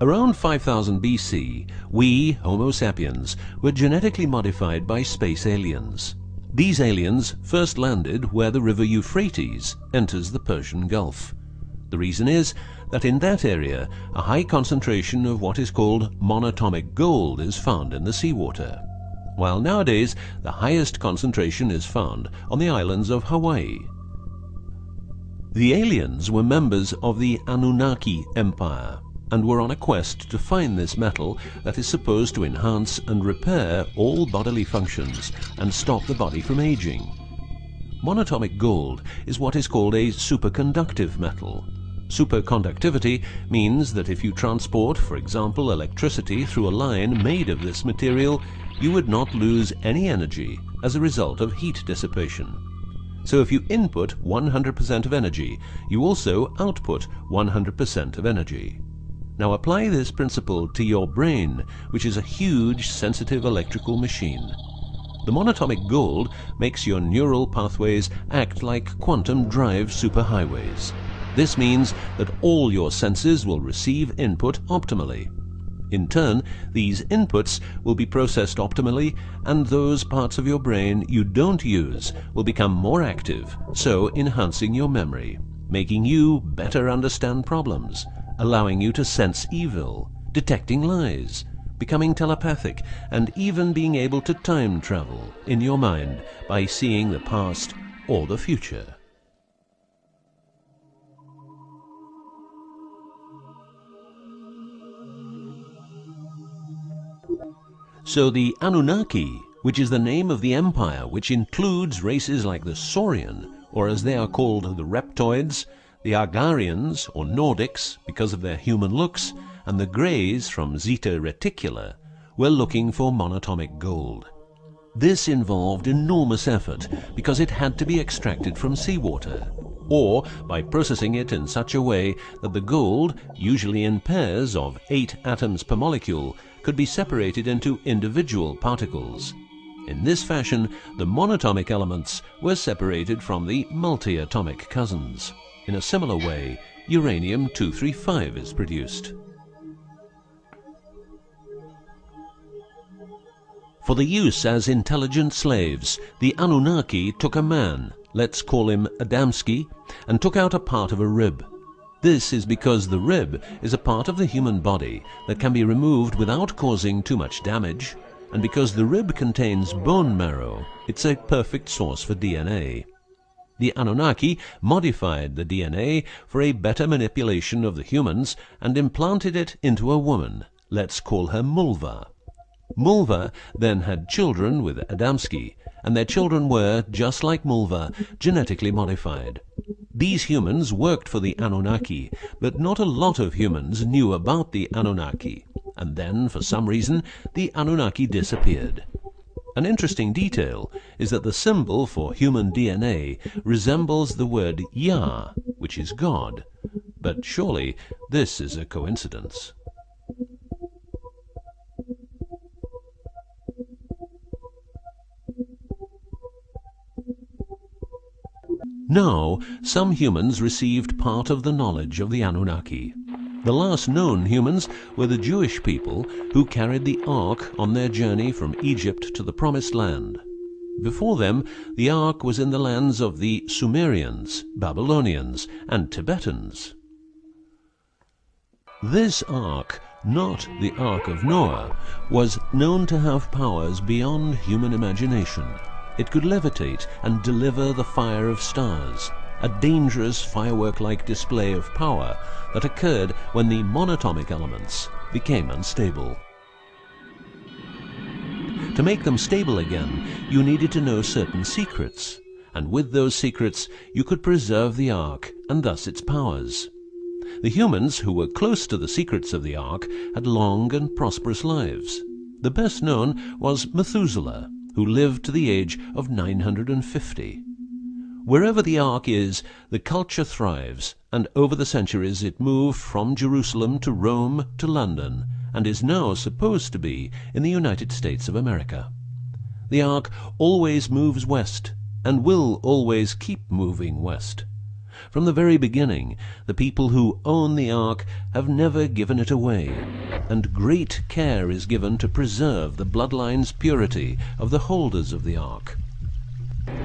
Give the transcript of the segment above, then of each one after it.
Around 5000 BC, we, Homo sapiens, were genetically modified by space aliens. These aliens first landed where the river Euphrates enters the Persian Gulf. The reason is that in that area a high concentration of what is called monatomic gold is found in the seawater, while nowadays the highest concentration is found on the islands of Hawaii. The aliens were members of the Annunaki Empire and were on a quest to find this metal that is supposed to enhance and repair all bodily functions and stop the body from aging. Monatomic gold is what is called a superconductive metal. Superconductivity means that if you transport, for example, electricity through a line made of this material, you would not lose any energy as a result of heat dissipation. So if you input 100% of energy, you also output 100% of energy. Now apply this principle to your brain, which is a huge sensitive electrical machine. The monatomic gold makes your neural pathways act like quantum drive superhighways. This means that all your senses will receive input optimally. In turn, these inputs will be processed optimally, and those parts of your brain you don't use will become more active, so enhancing your memory, making you better understand problems, allowing you to sense evil, detecting lies, becoming telepathic, and even being able to time travel in your mind by seeing the past or the future. So the Annunaki, which is the name of the empire which includes races like the Saurian, or as they are called the Reptoids, the Argarians or Nordics because of their human looks, and the Greys from Zeta Reticula, were looking for monatomic gold. This involved enormous effort because it had to be extracted from seawater, or by processing it in such a way that the gold, usually in pairs of 8 atoms per molecule, could be separated into individual particles. In this fashion, the monatomic elements were separated from the multi-atomic cousins. In a similar way, uranium-235 is produced. For the use as intelligent slaves, the Annunaki took a man, let's call him Adamski, and took out a part of a rib. This is because the rib is a part of the human body that can be removed without causing too much damage, and because the rib contains bone marrow, it's a perfect source for DNA. The Annunaki modified the DNA for a better manipulation of the humans and implanted it into a woman, let's call her Mulva. Mulva then had children with Adamski, and their children were, just like Mulva, genetically modified. These humans worked for the Annunaki, but not a lot of humans knew about the Annunaki, and then, for some reason, the Annunaki disappeared. An interesting detail is that the symbol for human DNA resembles the word Yah, which is God, but surely this is a coincidence. Now, some humans received part of the knowledge of the Annunaki. The last known humans were the Jewish people who carried the Ark on their journey from Egypt to the Promised Land. Before them, the Ark was in the lands of the Sumerians, Babylonians, and Tibetans. This Ark, not the Ark of Noah, was known to have powers beyond human imagination. It could levitate and deliver the fire of stars, a dangerous firework-like display of power that occurred when the monatomic elements became unstable. To make them stable again, you needed to know certain secrets, and with those secrets you could preserve the Ark and thus its powers. The humans who were close to the secrets of the Ark had long and prosperous lives. The best known was Methuselah, who lived to the age of 950. Wherever the Ark is, the culture thrives, and over the centuries it moved from Jerusalem to Rome to London, and is now supposed to be in the United States of America. The Ark always moves west, and will always keep moving west. From the very beginning, the people who own the Ark have never given it away, and great care is given to preserve the bloodline's purity of the holders of the Ark.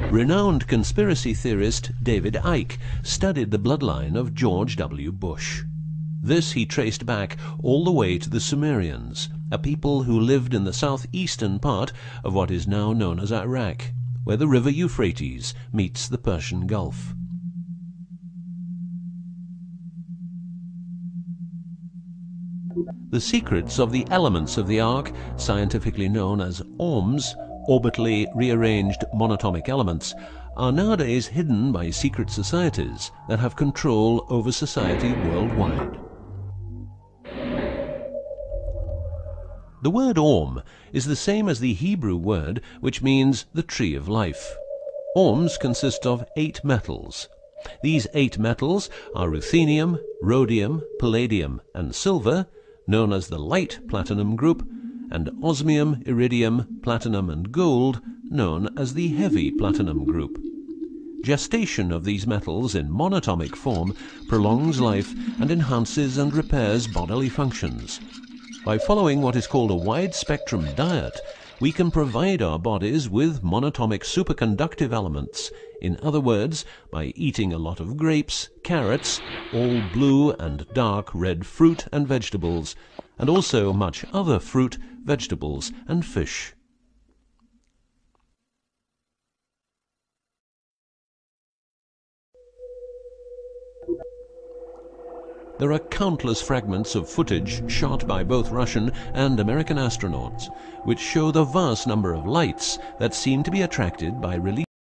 Renowned conspiracy theorist David Icke studied the bloodline of George W. Bush. This he traced back all the way to the Sumerians, a people who lived in the southeastern part of what is now known as Iraq, where the river Euphrates meets the Persian Gulf. The secrets of the elements of the Ark, scientifically known as ohms, orbitally rearranged monatomic elements, are nowadays hidden by secret societies that have control over society worldwide. The word ohm is the same as the Hebrew word which means the tree of life. Ohms consist of 8 metals. These 8 metals are ruthenium, rhodium, palladium, and silver, known as the light platinum group, and osmium, iridium, platinum, and gold, known as the heavy platinum group. Gestation of these metals in monatomic form prolongs life and enhances and repairs bodily functions. By following what is called a wide-spectrum diet, we can provide our bodies with monatomic superconductive elements. In other words, by eating a lot of grapes, carrots, all blue and dark red fruit and vegetables, and also much other fruit, vegetables, and fish. There are countless fragments of footage shot by both Russian and American astronauts, which show the vast number of lights that seem to be attracted by release